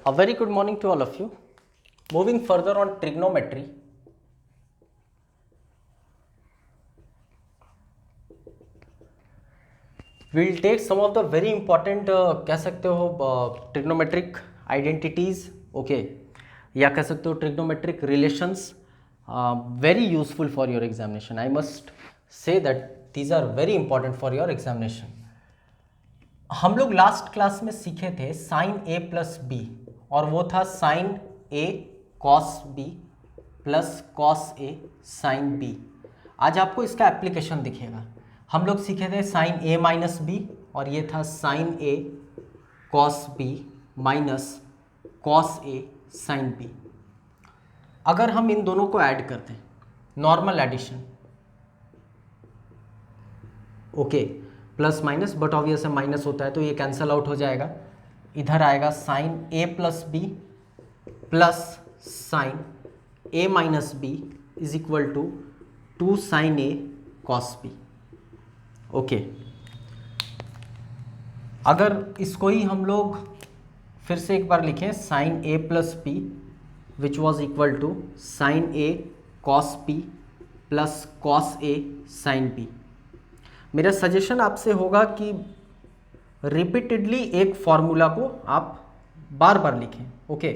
A very good morning to all of you. Moving further on trigonometry, we'll take some of the very important कह सकते हो trigonometric identities, okay, या कह सकते हो trigonometric relations, very useful for your examination. I must say that these are very important for your examination. हम लोग last class में सीखे थे साइन ए प्लस बी, और वो था sine A cos B plus cos A sine B. आज आपको इसका एप्लीकेशन दिखेगा. हम लोग सीखे थे साइन ए माइनस बी, और ये था sine A cos B minus cos A sine B. अगर हम इन दोनों को ऐड करते हैं, normal addition, okay, plus minus, but obvious है माइनस होता है तो ये कैंसल आउट हो जाएगा. इधर आएगा sine A plus B plus sine A minus B is equal to 2 sine A cos B. Okay, अगर इसको ही हम लोग फिर से एक बार लिखें, sine A plus B which was equal to sine A cos B plus cos A sine B. मेरा सजेशन आपसे होगा कि रिपीटेडली एक फॉर्मूला को आप बार बार लिखें. ओके,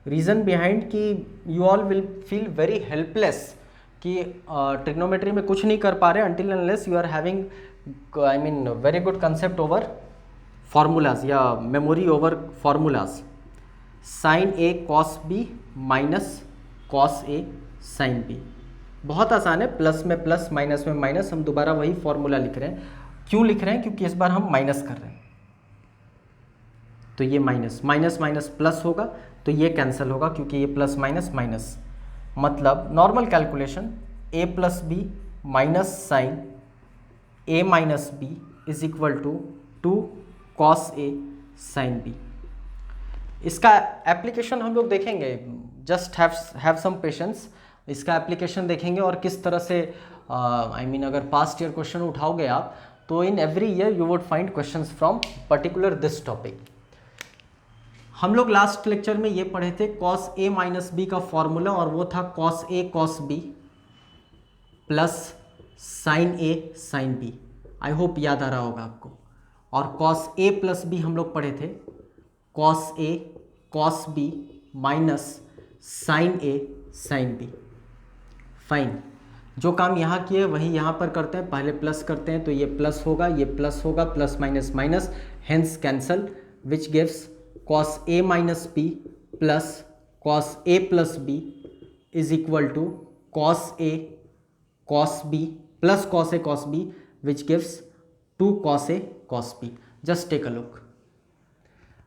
रीज़न बिहाइंड कि you all will feel very helpless कि ट्रिग्नोमेट्री में कुछ नहीं कर पा रहे until unless you are having I mean very good concept over formulas या memory over formulas. Sine A cos B minus cos A sine B बहुत आसान है. प्लस में प्लस, माइनस में माइनस, हम दोबारा वही फॉर्मूला लिख रहे हैं. क्यों लिख रहे हैं? क्योंकि इस बार हम माइनस कर रहे हैं, तो ये माइनस माइनस माइनस प्लस होगा, तो ये कैंसिल होगा क्योंकि ये प्लस माइनस माइनस. मतलब normal calculation, A plus B minus sine A minus B is equal to 2 cos A sine B. इसका एप्लीकेशन हम लोग देखेंगे. Just have some patience. इसका एप्लीकेशन देखेंगे और किस तरह से आई मीन अगर पास्ट ईयर क्वेश्चन उठाओगे आप तो in every year you would find questions from particular this topic. हम लोग लास्ट लेक्चर में ये पढ़े थे कॉस ए माइनस बी का फॉर्मूला, और वो था cos A cos B plus sine A sine B. I hope याद आ रहा होगा आपको. और कॉस ए प्लस बी हम लोग पढ़े थे cos A cos B minus sine A sine B. Fine, जो काम यहाँ किए वही यहाँ पर करते हैं. पहले प्लस करते हैं तो ये प्लस होगा, ये प्लस होगा, plus minus minus, hence cancel, which gives cos A minus B plus cos A plus B is equal to cos A cos B plus cos A cos B which gives 2 cos A cos B. Just take a look.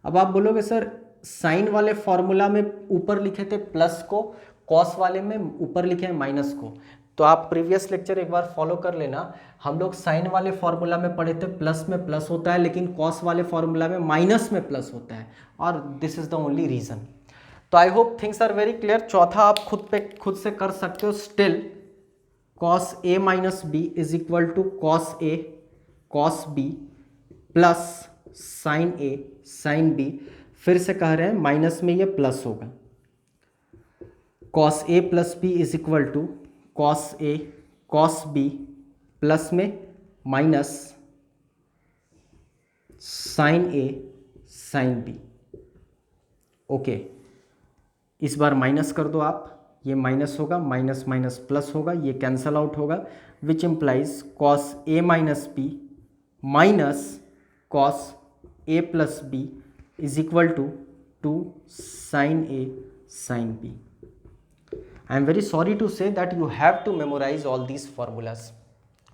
अब आप बोलोगे sir sign वाले formula में ऊपर लिखे थे plus को, cos वाले में ऊपर लिखे हैं माइनस को. तो आप प्रीवियस लेक्चर एक बार फॉलो कर लेना. हम लोग साइन वाले फॉर्मूला में पढ़े थे प्लस में प्लस होता है, लेकिन कॉस वाले फॉर्मूला में माइनस में प्लस होता है, और this is the only reason. तो I hope things are very clear. चौथा आप खुद से कर सकते हो. Still cos A minus B is equal to cos A cos B plus sine A sine B. फिर से कह रहे हैं माइनस में ये प्लस होगा. Cos A plus B is equal to cos A cos B plus में minus sine A sine B. Okay, इस बार माइनस कर दो आप, ये माइनस होगा, माइनस माइनस प्लस होगा, ये कैंसल आउट होगा, which implies cos A minus B minus cos A plus B is equal to 2 sin A sin B. I am very sorry to say that you have to memorize all these formulas.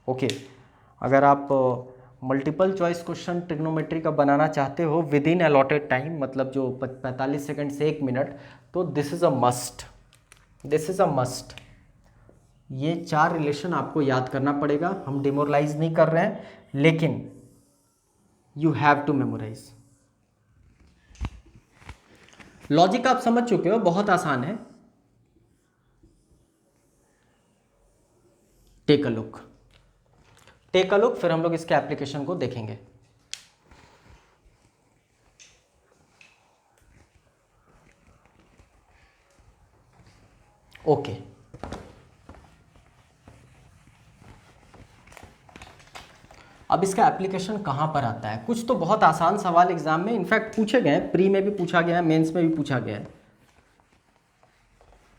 Okay, अगर आप multiple choice question trigonometry का बनाना चाहते हो with in allotted time, मतलब जो 45 second से 1 minute, तो this is a must. This is a must. ये 4 रिलेशन आपको याद करना पड़ेगा. हम डिमोरलाइज नहीं कर रहे हैं, लेकिन you have to memorise. Logic आप समझ चुके हो, बहुत आसान है. Take a look. फिर हम लोग इसके एप्लीकेशन को देखेंगे. ओके, अब इसका एप्लीकेशन कहाँ पर आता है? कुछ तो बहुत आसान सवाल एग्जाम में इनफैक्ट पूछे गए हैं, प्री में भी पूछा गया है, मेंस में भी पूछा गया है।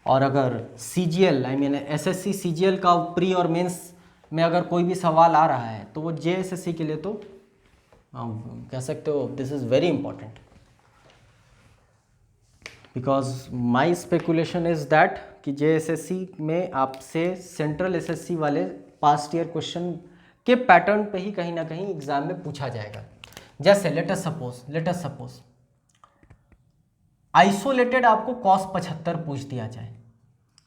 और अगर CGL I mean SSC CGL का प्री और मेंस में अगर कोई भी सवाल आ रहा है तो वो JSSC के लिए तो कह सकते हो this is very important, because my speculation is that कि JSSC में आपसे सेंट्रल SSC वाले पास्ट ईयर क्वेश्चन के पैटर्न पे ही कहीं ना कहीं एग्जाम में पूछा जाएगा। जैसे लेट अस सपोज आइसोलेटेड आपको cos 75 पूछ दिया जाए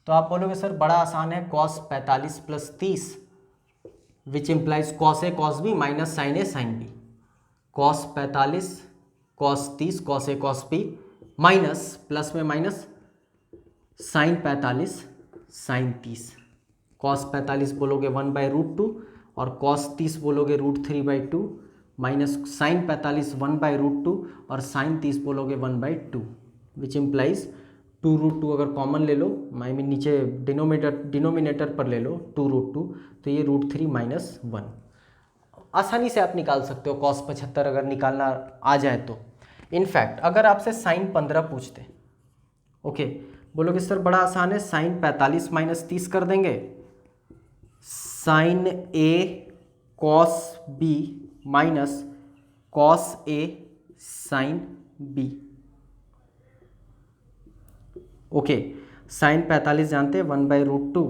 तो आप बोलोगे सर बड़ा आसान है, cos 45 plus 30 which implies cos A cos B minus sin A sin B, cos 45 cos 30 cos A cos B minus plus में माइनस sin 45 sin 30, cos 45 बोलोगे 1/√2 और cos 30 बोलोगे √3/2 माइनस sin 45 1/√2 और sin 30 बोलोगे 1/2 विच इम्प्लाइज 2√2 अगर common ले लो, I mean नीचे denominator पर ले लो 2√2 तो ये √3 माइनस 1। आसानी से आप निकाल सकते हो cos 75 अगर निकालना आ जाए तो। इनफैक्ट अगर आपसे sin 15 पूछते, ओके बोलोगे सर बड़ा आसान है, sin 45 माइनस 30 कर देंगे, sin A cos B minus cos A sin B। Okay sin 45 जानते हैं 1/√2,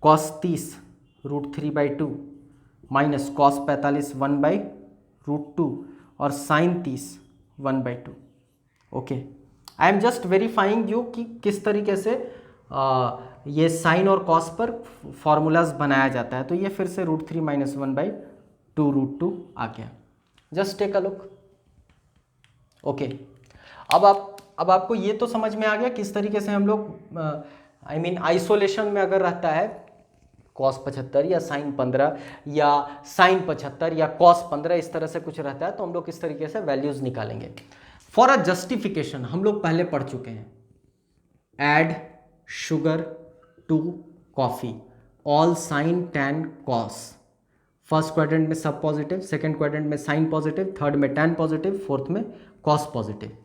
cos 30 √3/2 माइनस cos 45 1/√2 और sin 30 1/2। Okay I am just verifying you कि किस तरीके से ये साइन और कॉस पर फॉर्मूलाज बनाया जाता है। तो ये फिर से √3 माइनस 1/2√2 आ गया। Just take a look. Okay अब आपको ये तो समझ में आ गया किस तरीके से हम लोग आई मीन आइसोलेशन में अगर रहता है cos 75 या sin 15 या sin 75 या cos 15 इस तरह से कुछ रहता है तो हम लोग किस तरीके से वैल्यूज निकालेंगे। फॉर अ जस्टिफिकेशन हम लोग पहले पढ़ चुके हैं, add sugar to coffee all sine tan cos, first quadrant में सब पॉजिटिव, सेकेंड क्वाड्रेंट में साइन पॉजिटिव, थर्ड में tan पॉजिटिव, फोर्थ में cos पॉजिटिव।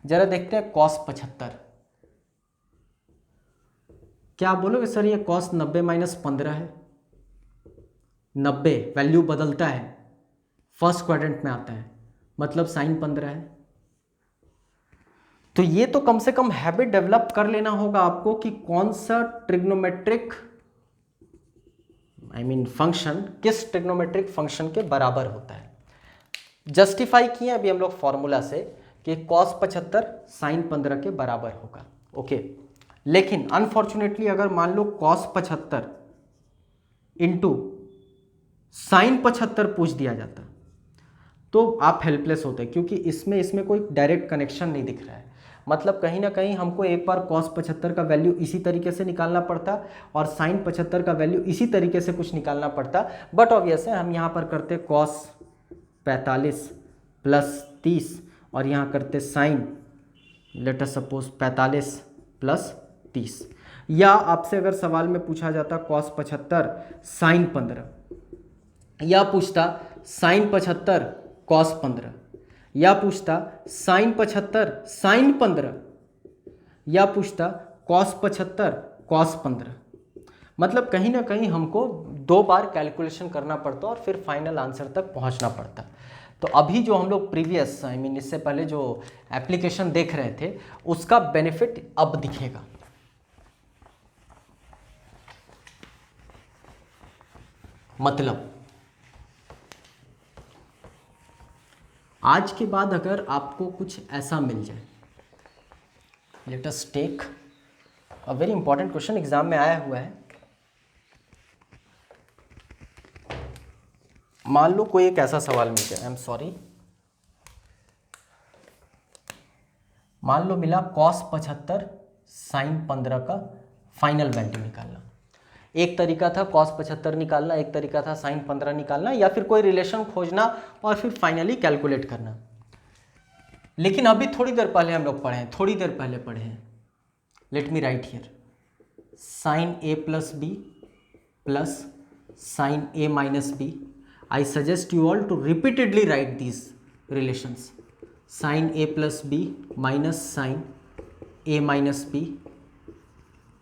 जरा देखते हैं cos 75। क्या आप बोलोगे सर ये cos 90 माइनस 15 है? 90 वैल्यू बदलता है, फर्स्ट क्वाड्रेंट में आता है, मतलब sin 15 है। तो ये तो कम से कम हैबिट डेवलप कर लेना होगा आपको कि कौन सा ट्रिग्नोमेट्रिक आई मीन फंक्शन किस ट्रिग्नोमेट्रिक फंक्शन के बराबर होता है। जस्टिफाई किए अभी हम लोग फॉर्मूला से कि cos 75 sin 15 के बराबर होगा। ओके लेकिन अनफॉर्चुनेटली अगर मान लो cos 75 इंटू sin 75 पूछ दिया जाता तो आप हेल्पलेस होते, क्योंकि इसमें कोई डायरेक्ट कनेक्शन नहीं दिख रहा है। मतलब कहीं ना कहीं हमको एक बार cos 75 का वैल्यू इसी तरीके से निकालना पड़ता और sin 75 का वैल्यू इसी तरीके से कुछ निकालना पड़ता, बट ऑब्वियस है हम यहाँ पर करते cos 45 प्लस 30 और यहाँ करते sin let us suppose 45 plus 30। या आपसे अगर सवाल में पूछा जाता cos 75 sin 15, या पूछता sin 75 cos 15, या पूछता sin 75 sin 15, या पूछता cos 75 cos 15, मतलब कहीं ना कहीं हमको 2 बार कैलकुलेशन करना पड़ता और फिर फाइनल आंसर तक पहुंचना पड़ता। तो अभी जो हम लोग प्रीवियस आई मीन इससे पहले जो एप्लीकेशन देख रहे थे उसका बेनिफिट अब दिखेगा। मतलब आज के बाद अगर आपको कुछ ऐसा मिल जाए, let us take a very important question exam में आया हुआ है। मान लो कोई एक ऐसा सवाल मिल जाए, आई एम सॉरी, मान लो मिला cos 75 sin 15 का फाइनल वैल्यू निकालना। एक तरीका था cos 75 निकालना, एक तरीका था sin 15 निकालना, या फिर कोई रिलेशन खोजना और फिर फाइनली कैलकुलेट करना। लेकिन अभी थोड़ी देर पहले हम लोग पढ़े हैं, थोड़ी देर पहले पढ़े हैं, let me write here, sine A plus B plus sine A minus B. I suggest you all to repeatedly write these relations. Sin A plus B minus sin A minus B,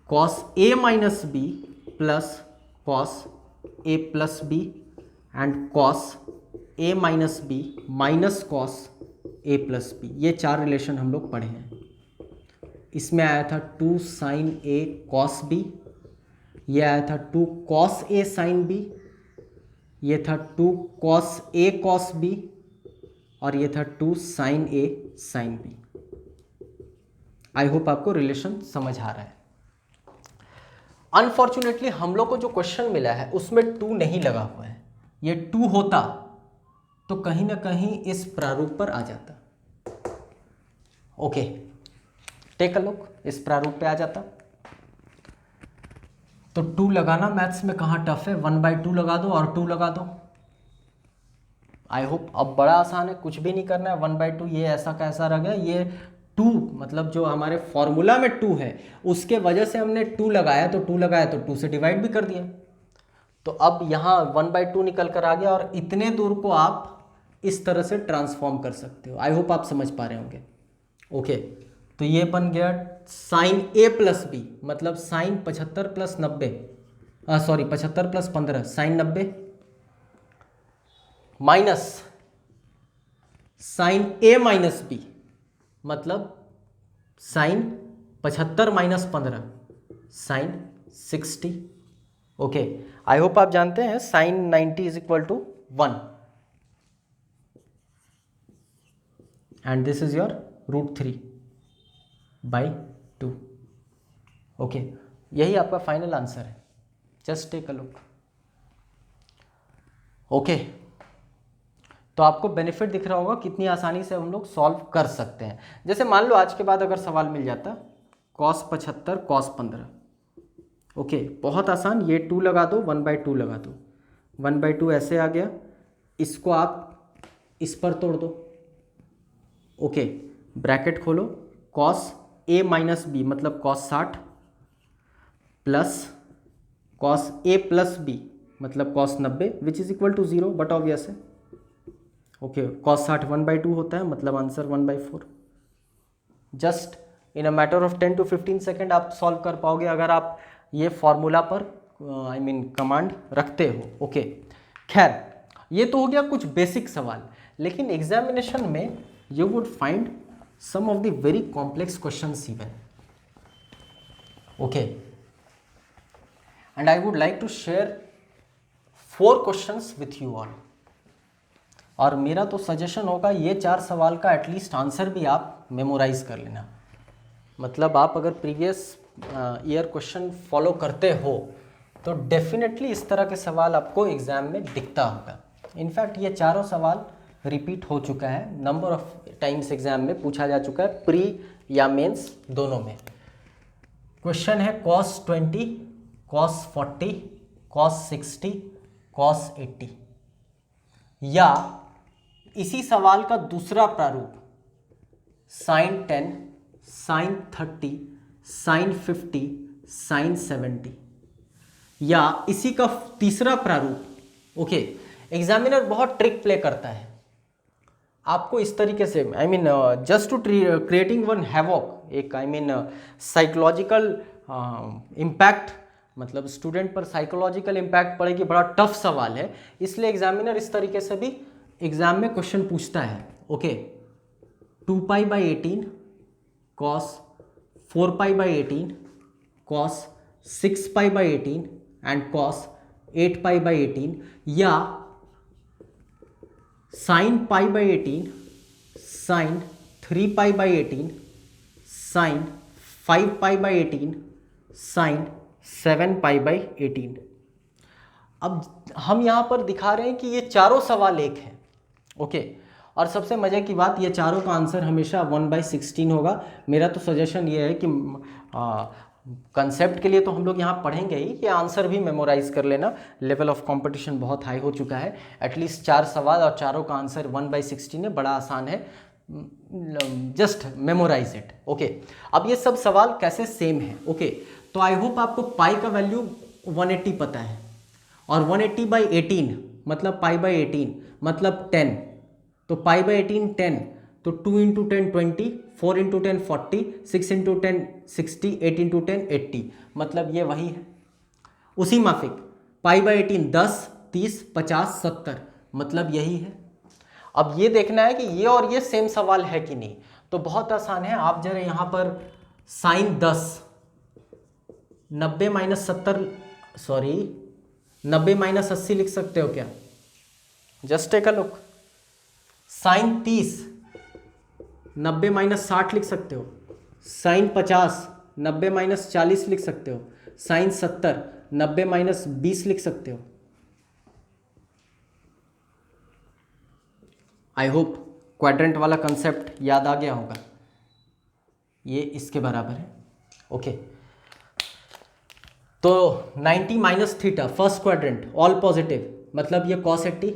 cos A minus B plus cos A plus B and cos A minus B minus cos A plus B. ये 4 relation हम लोग पढ़े हैं. इसमें आया था 2 sin A cos B, ये आया था 2 cos A sin B, ये था 2 cos A cos B और ये था 2 sin A sin B. I hope आपको रिलेशन समझ आ रहा है. अनफॉर्चुनेटली हम लोग को जो क्वेश्चन मिला है उसमें 2 नहीं लगा हुआ है. ये 2 होता तो कहीं ना कहीं इस प्रारूप पर आ जाता. Okay, take a look. इस प्रारूप पे आ जाता. तो 2 लगाना मैथ्स में कहाँ टफ है. 1/2 लगा दो और 2 लगा दो. आई होप अब बड़ा आसान है, कुछ भी नहीं करना है. 1/2 ये ऐसा कैसा रह गया. ये 2 मतलब जो हमारे फॉर्मूला में 2 है उसके वजह से हमने 2 लगाया, तो 2 लगाया तो 2 से डिवाइड भी कर दिया. तो अब यहाँ 1/2 निकल कर आ गया और इतने दूर को आप इस तरह से ट्रांसफॉर्म कर सकते हो. आई होप आप समझ पा रहे होंगे. ओके, तो ये बन गया साइन ए प्लस बी मतलब sine 75 plus 90, sorry 75 plus 15 sine 90 minus sine A minus B मतलब sine 75 minus 15 sine 60. Okay, I hope आप जानते हैं sine 90 is equal to 1 and this is your √3/2. Okay, यही आपका फाइनल आंसर है. Just take a look. Okay, तो आपको benefit दिख रहा होगा कितनी आसानी से हम लोग सॉल्व कर सकते हैं. जैसे मान लो आज के बाद अगर सवाल मिल जाता cos 75 cos 15. ओके, बहुत आसान. ये 2 लगा दो, 1/2 लगा दो. 1/2 ऐसे आ गया, इसको आप इस पर तोड़ दो. ओके, ब्रैकेट खोलो. cos A माइनस बी मतलब cos 60 plus cos A plus B मतलब cos 90 which is equal to 0 but obvious है. ओके, cos 60 1/2 होता है मतलब answer 1/4. Just in a matter of 10 to 15 second आप सॉल्व कर पाओगे अगर आप ये फॉर्मूला पर कमांड रखते हो. ओके, खैर ये तो हो गया कुछ बेसिक सवाल. लेकिन एग्जामिनेशन में you would find some of the very complex questions even. Okay, and I would like to share 4 questions with you all. और मेरा तो सजेशन होगा ये 4 सवाल का एटलीस्ट आंसर भी आप मेमोराइज कर लेना. मतलब आप अगर प्रीवियस ईयर क्वेश्चन फॉलो करते हो तो डेफिनेटली इस तरह के सवाल आपको एग्जाम में दिखता होगा. इनफैक्ट ये चारों सवाल रिपीट हो चुका है. नंबर ऑफ टाइम्स एग्जाम में पूछा जा चुका है, प्री या मेंस दोनों में. क्वेश्चन है cos 20, cos 40, cos 60, cos 80. या इसी सवाल का दूसरा प्रारूप sin 10, sin 30, sin 50, sin 70. या इसी का तीसरा प्रारूप. ओके, एग्जामिनर बहुत ट्रिक प्ले करता है. आपको इस तरीके से just to creating one havoc, एक साइकोलॉजिकल इम्पैक्ट, मतलब स्टूडेंट पर साइकोलॉजिकल इम्पैक्ट पड़ेगी. बड़ा टफ सवाल है, इसलिए एग्जामिनर इस तरीके से भी एग्जाम में क्वेश्चन पूछता है. Okay, 2π/18 cos 4π/18 cos 6π/18 and cos 8π/18 या sin π/18 sin 3π/18 sin 5π/18 sin 7π/18. अब हम यहाँ पर दिखा रहे हैं कि ये चारों सवाल एक हैं. ओके, और सबसे मजे की बात, ये चारों का आंसर हमेशा 1/16 होगा. मेरा तो सजेशन ये है कि कंसेप्ट के लिए तो हम लोग यहाँ पढ़ेंगे ही, ये आंसर भी मेमोराइज कर लेना. लेवल ऑफ कंपटीशन बहुत हाई हो चुका है. एटलीस्ट 4 सवाल और चारों का आंसर 1/16 है. बड़ा आसान है, जस्ट मेमोराइज इट. ओके, अब ये सब सवाल कैसे सेम है. ओके, तो आई होप आपको पाई का वैल्यू 180 पता है, और 180/18 मतलब पाई बाई 18 मतलब 10, तो पाई बाई 18 10, तो 2 × 10 20, 4 × 10 40, 6 × 10 60, 8 × 10 80, मतलब ये वही है। उसी माफिक पाई बाई 18 10, 30, 50, 70, मतलब यही है। अब ये देखना है कि ये और ये सेम सवाल है कि नहीं, तो बहुत आसान है। आप जरा यहाँ पर साइन 10 90 - 70 सॉरी 90 - 80 लिख सकते हो क्या? Just take a look. Sine 30 90 - 60 लिख सकते हो। साइन 50 90 - 40 लिख सकते हो। साइन 70 90 - 20 लिख सकते हो। आई होप क्वाड्रेंट वाला कंसेप्ट याद आ गया होगा। ये इसके बराबर है। ओके, तो 90 - theta first quadrant all positive, मतलब ये cos 80,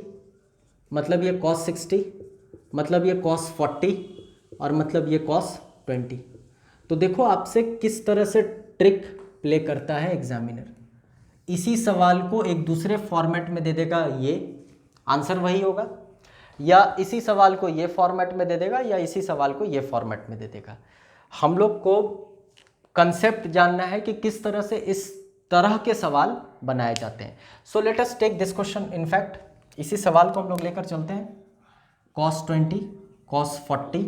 मतलब ये cos 60, मतलब ये cos 40, और मतलब ये cos 20। तो देखो आपसे किस तरह से ट्रिक प्ले करता है एग्जामिनर। इसी सवाल को एक दूसरे फॉर्मेट में दे देगा, ये आंसर वही होगा, या इसी सवाल को ये फॉर्मेट में दे देगा, या इसी सवाल को ये फॉर्मेट में दे देगा। हम लोग को कंसेप्ट जानना है कि किस तरह से इस तरह के सवाल बनाए जाते हैं। So let us take this question. In fact इसी सवाल को हम लोग लेकर चलते हैं। cos 20, cos 40,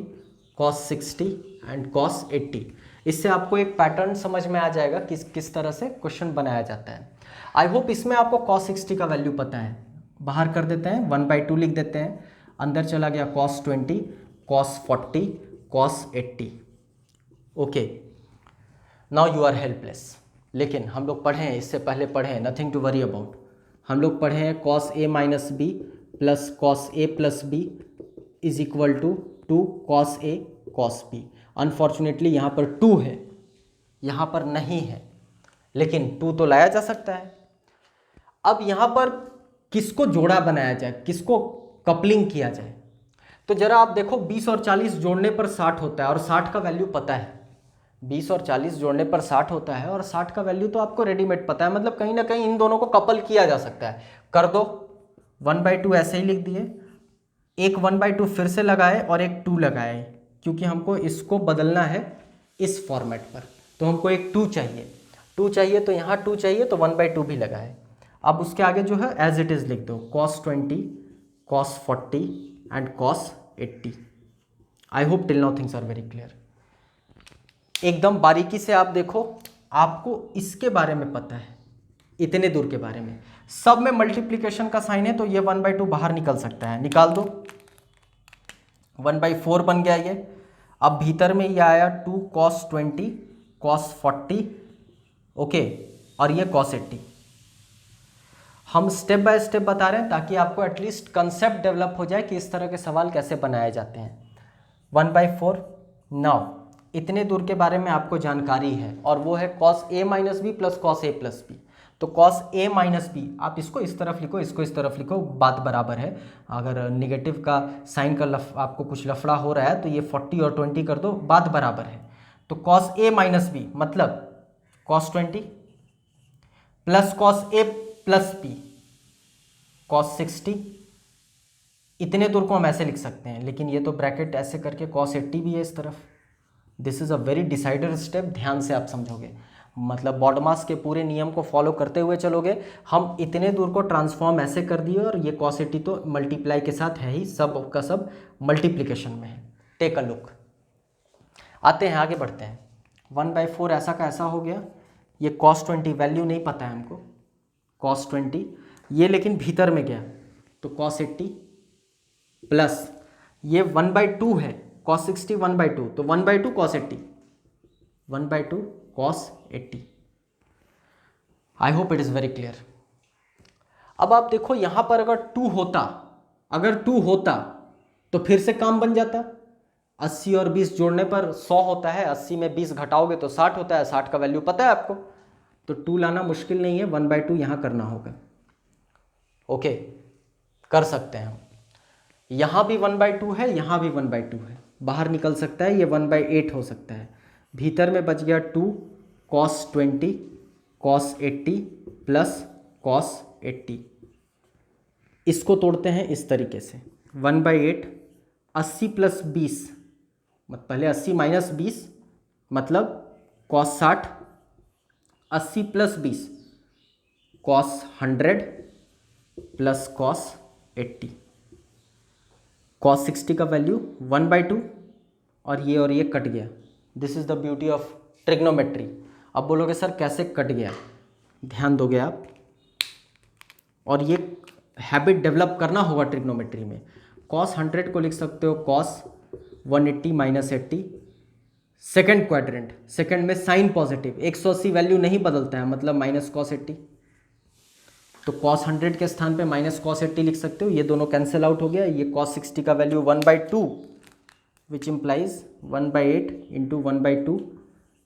cos 60 and cos 80। इससे आपको एक पैटर्न समझ में आ जाएगा किस तरह से क्वेश्चन बनाया जाता है। आई होप इसमें आपको cos 60 का वैल्यू पता है। बाहर कर देते हैं, 1/2 लिख देते हैं। अंदर चला गया cos 20, cos 40, cos 80। Okay, now you are helpless. लेकिन हम लोग पढ़े हैं, इससे पहले पढ़े हैं, नथिंग टू वरी अबाउट। हम लोग पढ़े हैं cos a - b plus cos a + b is equal to 2 cos a cos b। Unfortunately यहाँ पर 2 है, यहाँ पर नहीं है, लेकिन 2 तो लाया जा सकता है। अब यहाँ पर किसको जोड़ा बनाया जाए, किसको कपलिंग किया जाए, तो जरा आप देखो 20 और 40 जोड़ने पर 60 होता है, और 60 का वैल्यू पता है। 20 और 40 जोड़ने पर 60 होता है, और 60 का वैल्यू तो आपको रेडीमेड पता है, मतलब कहीं ना कहीं इन दोनों को कपल किया जा सकता है। कर दो, 1/2 ऐसे ही लिख दिए, एक 1/2 फिर से लगाए और एक 2 लगाए, क्योंकि हमको इसको बदलना है इस फॉर्मेट पर, तो हमको एक 2 चाहिए। 2 चाहिए तो यहाँ 2 चाहिए, तो 1/2 भी लगाए। अब उसके आगे जो है एज इट इज़ लिख दो, cos 20, cos 40 and cos 80। I hope till now things are very clear. एकदम बारीकी से आप देखो, आपको इसके बारे में पता है, इतने दूर के बारे में। सब में मल्टीप्लिकेशन का साइन है, तो ये 1/2 बाहर निकल सकता है, निकाल दो। 1/4 बन गया ये। अब भीतर में ये आया 2 cos 20, cos 40, ओके, और ये cos 80। हम स्टेप बाय स्टेप बता रहे हैं ताकि आपको एटलीस्ट कंसेप्ट डेवलप हो जाए कि इस तरह के सवाल कैसे बनाए जाते हैं। 1/4 नाउ इतने दूर के बारे में आपको जानकारी है, और वो है cos a - b plus cos a + b। तो cos a - b आप इसको इस तरफ लिखो, इसको इस तरफ लिखो, बात बराबर है। अगर निगेटिव का साइन का आपको कुछ लफड़ा हो रहा है तो ये 40 और 20 कर दो, बात बराबर है। तो cos a - b मतलब cos 20 plus cos a + b cos 60। इतने दूर को हम ऐसे लिख सकते हैं, लेकिन ये तो ब्रैकेट ऐसे करके cos 80 भी है इस तरफ। This is a very decided step, ध्यान से आप समझोगे, मतलब बॉडमास के पूरे नियम को फॉलो करते हुए चलोगे। हम इतने दूर को ट्रांसफॉर्म ऐसे कर दिए, और ये cos 80 तो मल्टीप्लाई के साथ है ही, सब का सब मल्टीप्लिकेशन में है। टेक अ लुक, आते हैं आगे बढ़ते हैं। 1/4 ऐसा का ऐसा हो गया। ये cos 20 वैल्यू नहीं पता है हमको, cos 20 ये लेकिन भीतर में गया, तो cos 80 प्लस ये 1/2 है, cos 60 1/2, तो 1/2 cos 80, 1/2 cos 80। I hope it is very clear. अब आप देखो यहाँ पर अगर 2 होता तो फिर से काम बन जाता। 80 और 20 जोड़ने पर 100 होता है, 80 में 20 घटाओगे तो 60 होता है, 60 का वैल्यू पता है आपको, तो 2 लाना मुश्किल नहीं है, 1/2 यहाँ करना होगा। ओके, कर सकते हैं हम। यहाँ भी 1/2 है, यहाँ भी 1/2 है, बाहर निकल सकता है, ये 1/8 हो सकता है। भीतर में बच गया 2 कॉस 20 कॉस 80 प्लस कॉस 80। इसको तोड़ते हैं इस तरीके से, 1/8 80 प्लस 20, पहले 80 माइनस 20 मतलब cos 60, 80 plus 20 cos 100 plus cos 80। Cos 60 का वैल्यू 1/2 और ये कट गया। This is the beauty of trigonometry. अब बोलोगे सर कैसे कट गया, ध्यान दोगे आप, और ये हैबिट डेवलप करना होगा ट्रिग्नोमेट्री में। कॉस 100 को लिख सकते हो cos 180 minus 80, second quadrant, second में साइन पॉजिटिव, 180 वैल्यू नहीं बदलता है, मतलब माइनस कॉस 80, तो कॉस 100 के स्थान पे माइनस कॉस 80 लिख सकते हो। ये दोनों कैंसिल आउट हो गया। ये कॉस 60 का value 1/2 which implies 1/8 into 1/2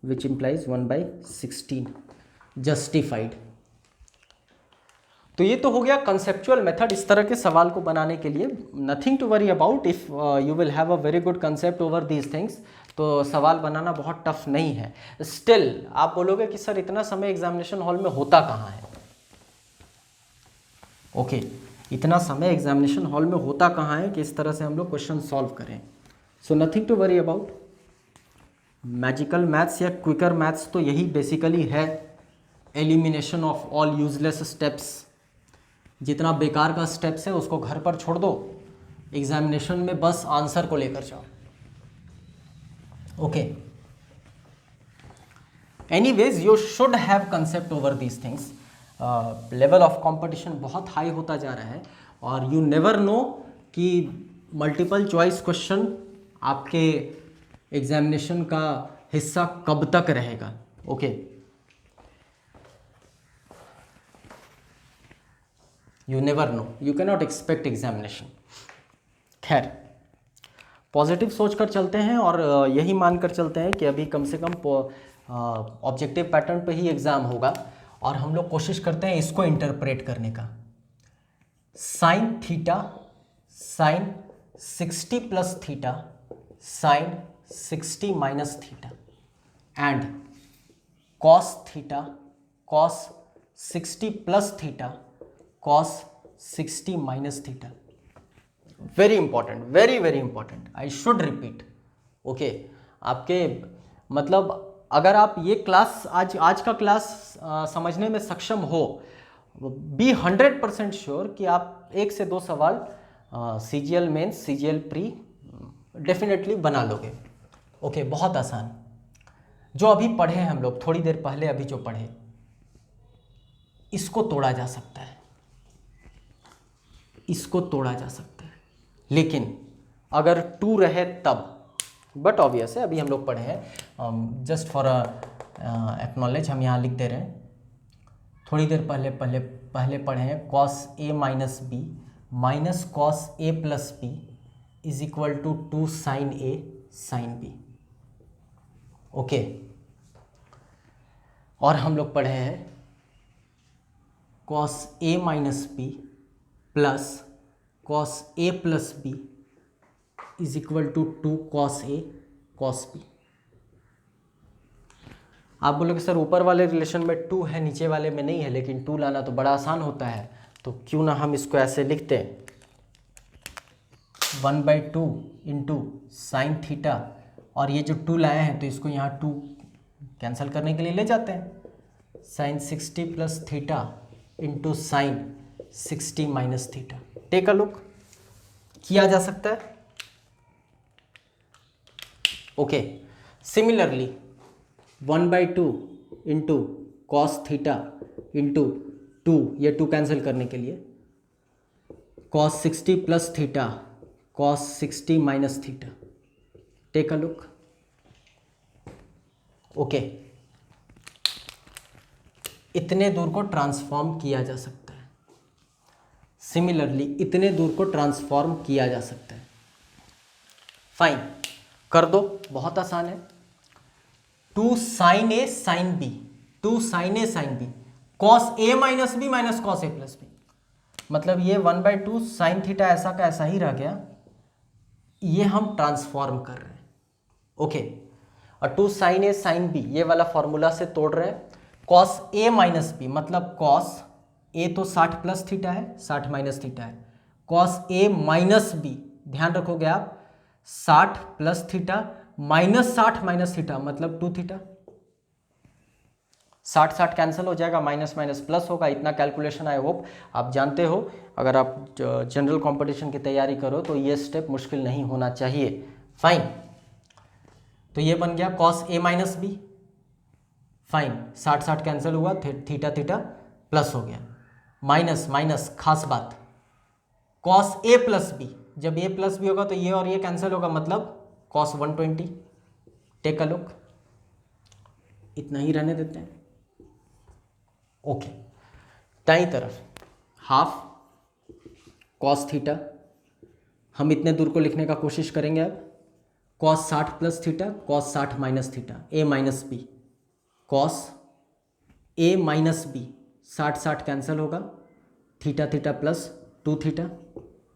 which implies 1/16, justified. तो ये तो हो गया कंसेप्चुअल मेथड इस तरह के सवाल को बनाने के लिए। Nothing to worry about, if you will have a very good concept over these things, तो सवाल बनाना बहुत टफ नहीं है। स्टिल आप बोलोगे कि सर इतना समय एग्जामिनेशन हॉल में होता कहाँ है। ओके, इतना समय एग्जामिनेशन हॉल में होता कहाँ है कि इस तरह से हम लोग क्वेश्चन सॉल्व करें। So nothing to worry about. Magical maths या क्विकर मैथ्स तो यही बेसिकली है, elimination of all useless steps. जितना बेकार का स्टेप्स है उसको घर पर छोड़ दो, एग्जामिनेशन में बस आंसर को लेकर जाओ। Okay, anyways you should have concept over these things. Level of competition बहुत हाई होता जा रहा है और यू नेवर नो कि मल्टीपल चॉइस क्वेश्चन आपके एग्जामिनेशन का हिस्सा कब तक रहेगा। Okay, you never know, you can not expect examination. खैर, पॉजिटिव सोच कर चलते हैं और यही मानकर चलते हैं कि अभी कम से कम ऑब्जेक्टिव पैटर्न पे ही एग्ज़ाम होगा और हम लोग कोशिश करते हैं इसको इंटरप्रेट करने का। Sign theta sine 60 plus theta sine 60 minus theta and cos theta cos 60 plus theta cos 60 minus theta. Very important, very very important, I should repeat. Okay, आपके मतलब अगर आप ये क्लास आज का क्लास समझने में सक्षम हो, बी 100% श्योर कि आप 1 से 2 सवाल CGL mains CGL pre definitely बना लोगे। ओके, बहुत आसान। जो अभी पढ़े हम लोग थोड़ी देर पहले, अभी जो पढ़े, इसको तोड़ा जा सकता है, इसको तोड़ा जा सकता है, लेकिन अगर 2 रहे तब। बट ऑब्वियस है, अभी हम लोग पढ़े हैं, जस्ट फॉर एक्नॉलेज हम यहाँ लिख दे रहे हैं। थोड़ी देर पहले पढ़े हैं cos A minus B minus cos A plus B is equal to 2 sine A sine B। Okay, और हम लोग पढ़े हैं cos A minus B plus cos A plus B is equal to 2 cos A cos B। आप बोलोगे sir ऊपर वाले relation में 2 है, नीचे वाले में नहीं है, लेकिन 2 लाना तो बड़ा आसान होता है, तो क्यों ना हम इसको ऐसे लिखते हैं 1/2 इंटू साइन थीटा, और ये जो 2 लाए हैं तो इसको यहाँ 2 कैंसिल करने के लिए ले जाते हैं, sine 60 plus theta into sine 60 minus theta. Take a look, किया जा सकता है। Okay, similarly 1/2 into cos theta into 2, ये 2 कैंसिल करने के लिए, cos 60 plus theta cos 60 minus theta. Take a look. Okay, इतने दूर को ट्रांसफॉर्म किया जा सकता है। सिमिलरली इतने दूर को ट्रांसफॉर्म किया जा सकता है। फाइन, कर दो, बहुत आसान है। 2 sine A sine B, 2 sine A sine B cos A minus B minus cos A plus B, मतलब ये 1/2 साइन थीटा ऐसा का ऐसा ही रह गया, ये हम ट्रांसफॉर्म कर रहे हैं। ओके, और 2 साइन ए साइन बी, ये वाला फॉर्मूला से तोड़ रहे हैं। कॉस ए माइनस बी मतलब कॉस ए तो 60 प्लस थीटा है, 60 माइनस थीटा है। कॉस ए माइनस बी, ध्यान रखोगे आप, 60 plus theta minus 60 minus theta मतलब 2 थीटा। 60 कैंसिल हो जाएगा, माइनस माइनस प्लस होगा। इतना कैलकुलेशन आई होप आप जानते हो। अगर आप जनरल कंपटीशन की तैयारी करो तो ये स्टेप मुश्किल नहीं होना चाहिए। फाइन, तो ये बन गया cos A minus B. Fine, 60 cancel हुआ, थीटा थीटा प्लस हो गया, माइनस माइनस खास बात, कॉस ए प्लस बी। जब ए प्लस बी होगा तो ये और ये कैंसिल होगा मतलब कॉस 120। टेक अ लुक, इतना ही रहने देते हैं। ओके, दाईं तरफ हाफ कॉस थीटा, हम इतने दूर को लिखने का कोशिश करेंगे अब। Cos 60 plus theta, cos 60 minus theta, A minus B, cos A minus B, 60 cancel होगा, theta theta plus 2 theta.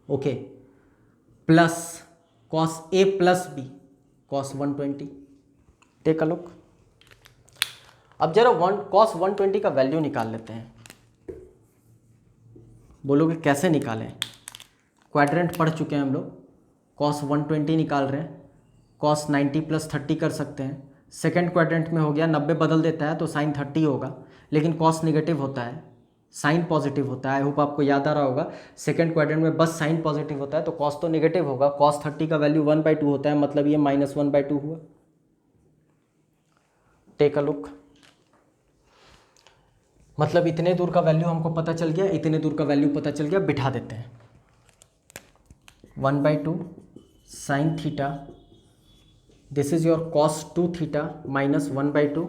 Okay, plus cos A plus B, cos 120। Take a look, अब जरा कॉस 120 का वैल्यू निकाल लेते हैं। बोलोगे कैसे निकालें? क्वाड्रेंट पढ़ चुके हैं हम लोग, कॉस 120 निकाल रहे हैं। कॉस 90 प्लस 30 कर सकते हैं। सेकेंड क्वाड्रेंट में हो गया, 90 बदल देता है तो साइन 30 होगा, लेकिन कॉस निगेटिव होता है, साइन पॉजिटिव होता है। आई होप आपको याद आ रहा होगा, सेकेंड क्वाड्रेंट में बस साइन पॉजिटिव होता है तो कॉस तो निगेटिव होगा। कॉस 30 का वैल्यू 1/2 होता है, मतलब ये -1/2 हुआ। टेक अ लुक, मतलब इतने दूर का वैल्यू हमको पता चल गया, इतने दूर का वैल्यू पता चल गया, बिठा देते हैं। 1/2 sine theta, this is your cos 2 theta minus 1/2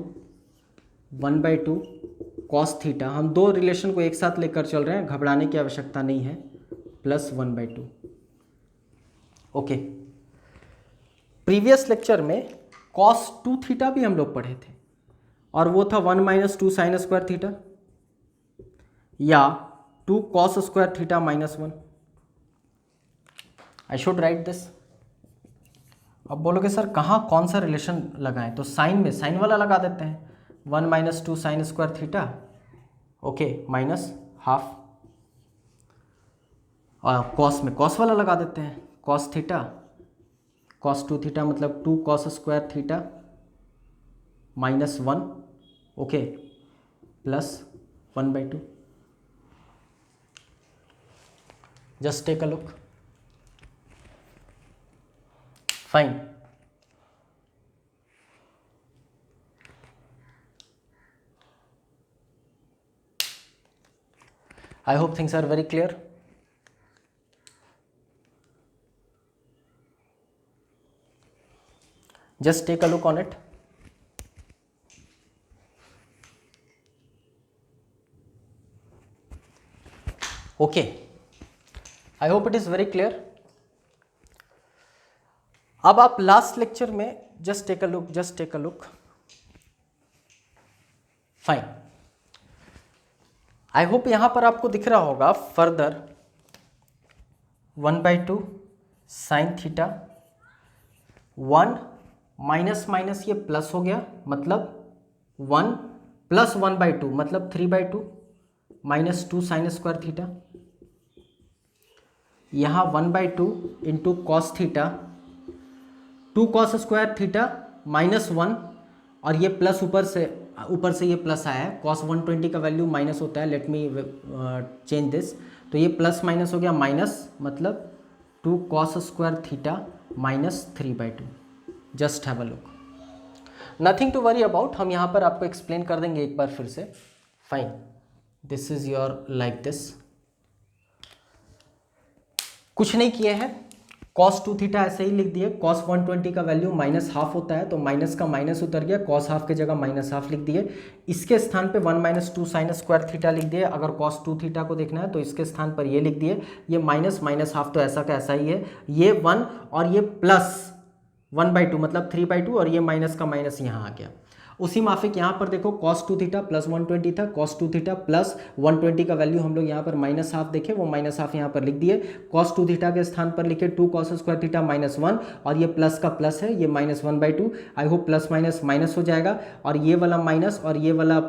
cos theta. हम दो रिलेशन को एक साथ लेकर चल रहे हैं, घबराने की आवश्यकता नहीं है, प्लस 1/2। ओके, प्रीवियस लेक्चर में कॉस 2 थीटा भी हम लोग पढ़े थे, और वो था 1 - 2 साइन स्क्वायर थीटा, या 2 cos square theta -1। I should write this. अब बोलोगे सर कहाँ कौन सा रिलेशन लगाएं? तो साइन में साइन वाला लगा देते हैं, 1 - 2 sine square theta, okay, minus half. और कॉस में कॉस वाला लगा देते हैं, कॉस थीटा, कॉस 2 थीटा मतलब 2 cos square theta -1, okay, plus 1/2। Just take a look. Fine, I hope things are very clear. Just take a look on it. Okay, I hope it is very clear. अब आप last lecture में just take a look. Fine. I hope यहाँ पर आपको दिख रहा होगा further 1/2 sine theta, 1 minus minus ये प्लस हो गया, मतलब 1 प्लस 1/2 मतलब 3/2 -2 साइन स्क्वायर थीटा। यहाँ 1/2 into cos theta, 2 cos square theta -1, और ये प्लस ऊपर से ये प्लस आया है। कॉस 120 का वैल्यू माइनस होता है, लेट मी चेंज दिस। तो ये प्लस माइनस हो गया माइनस, मतलब 2 cos square theta -3/2। Just have a look, nothing to worry about. हम यहाँ पर आपको एक्सप्लेन कर देंगे एक बार फिर से। Fine, this is your like this, कुछ नहीं किए हैं, कॉस 2 थीटा ऐसे ही लिख दिए। कॉस 120 का वैल्यू -1/2 होता है, तो माइनस का माइनस उतर गया, कॉस हाफ की जगह -1/2 लिख दिए। इसके स्थान पे 1 - 2 साइन स्क्वायर थीटा लिख दिए। अगर कॉस 2 थीटा को देखना है तो इसके स्थान पर ये लिख दिए। ये -1/2 तो ऐसा का ऐसा ही है, ये 1 और ये प्लस 1/2 मतलब 3/2, और ये माइनस का माइनस यहाँ आ गया। उसी माफिक यहाँ पर देखो cos 2 थीटा प्लस 120 था, cos 2 थीटा प्लस 120 का वैल्यू हम लोग यहाँ पर माइनस हाफ देखे, वो माइनस हाफ यहाँ पर लिख दिए। cos 2 थीटा के स्थान पर लिखे 2 cos स्क्वायर थीटा माइनस 1, और ये प्लस का प्लस है, ये minus 1/2। I hope plus minus minus हो जाएगा, और ये वाला माइनस और ये वाला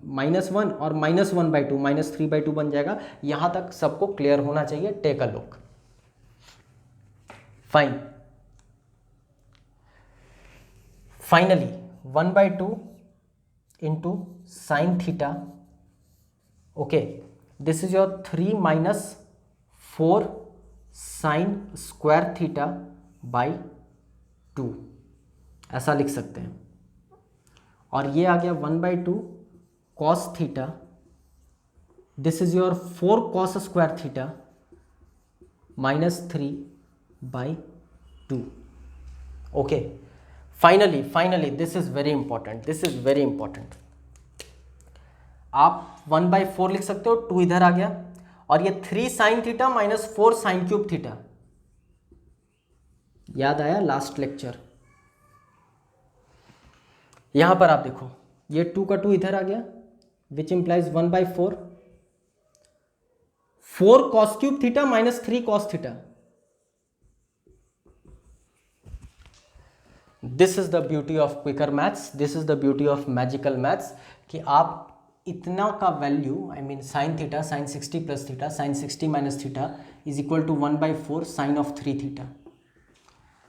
-1 और -1/2 -3/2 बन जाएगा। यहाँ तक सबको क्लियर होना चाहिए। Take a look. Fine. Finally 1/2 into sin theta, okay, this is your 3 minus 4 sin square theta by 2, ऐसा लिख सकते हैं। और ये आ गया 1/2 cos theta, this is your 4 cos square theta minus 3 by 2, okay। Finally this is very important, आप 1/4 लिख सकते हो, 2 इधर आ गया, और ये 3 sin theta minus 4 sin cube theta, याद आया लास्ट लेक्चर। यहां पर आप देखो ये 2 का 2 इधर आ गया, which implies 1/4 4 cos cube theta minus 3 cos theta. This is the beauty of quicker maths, this is the beauty of magical maths, कि आप इतना का value, I mean sine theta, sine 60 plus theta, sine 60 minus theta is equal to 1/4 sine of 3 theta,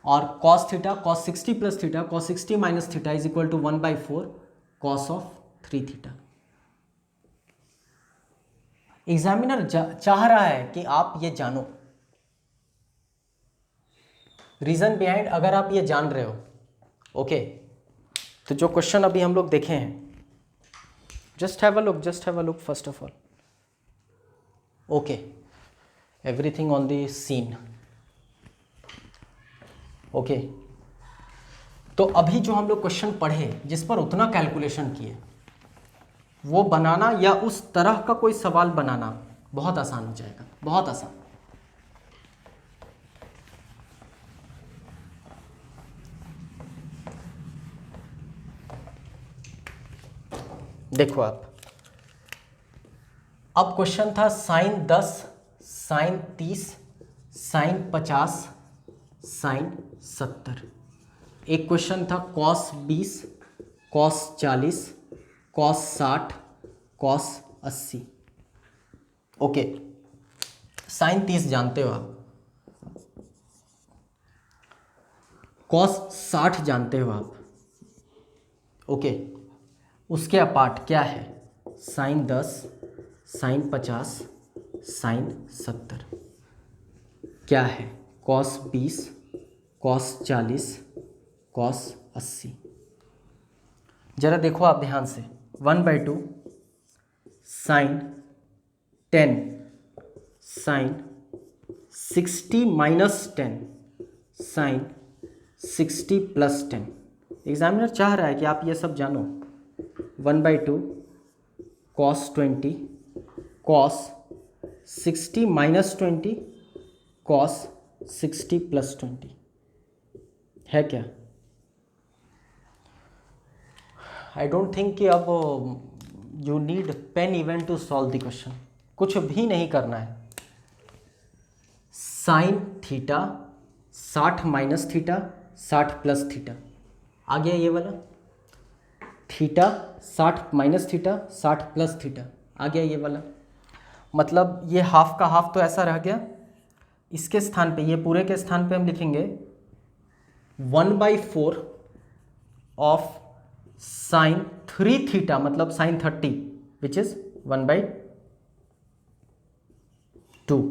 और cos theta cos 60 plus theta cos 60 minus theta is equal to 1/4 cos of 3 theta. Examiner चाह रहा है कि आप ये जानो reason behind, अगर आप ये जान रहे हो, ओके, तो जो क्वेश्चन अभी हम लोग देखे हैं, just have a look first of all, okay, everything on the scene, okay. तो अभी जो हम लोग क्वेश्चन पढ़े जिस पर उतना कैलकुलेशन किए, वो बनाना या उस तरह का कोई सवाल बनाना बहुत आसान हो जाएगा, बहुत आसान। देखो आप, अब क्वेश्चन था साइन 10, साइन 30, साइन 50, साइन 70। एक क्वेश्चन था cos 20, cos 40, cos 60, cos 80। Okay, sine 30 जानते हो आप, कॉस 60 जानते हो आप, ओके। उसके अपार्ट क्या है, साइन 10, साइन 50, साइन 70 क्या है, कॉस 20, कॉस 40, कॉस 80। जरा देखो आप ध्यान से, 1/2 sine 10 sine 60 minus 10 sine 60 plus 10। Examiner चाह रहा है कि आप ये सब जानो। 1/2 cos 20 cos 60 minus 20 cos 60 plus 20 है क्या? आई डोंट थिंक कि अब you need pen even to solve the question, कुछ भी नहीं करना है। Sine theta 60 minus theta 60 plus theta आ गया, ये वाला theta 60 minus theta 60 plus theta आ गया, ये वाला। मतलब ये हाफ का हाफ तो ऐसा रह गया, इसके स्थान पे, ये पूरे के स्थान पे हम लिखेंगे 1/4 ऑफ साइन 3 थीटा, मतलब साइन 30 विच इज 1/2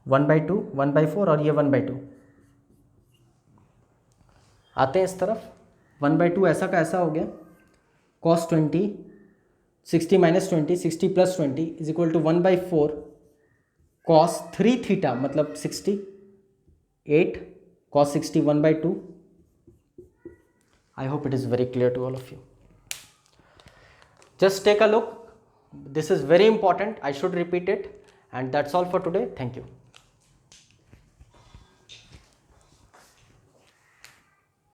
1/2 1/4 और ये 1/2 आते हैं इस तरफ। 1/2 ऐसा का ऐसा हो गया, cos 20 60 minus 20 60 plus 20 is equal to 1/4 cos 3 theta, मतलब 68 cos 60 1/2। I hope it is very clear to all of you. Just take a look. This is very important. I should repeat it. And that's all for today. Thank you.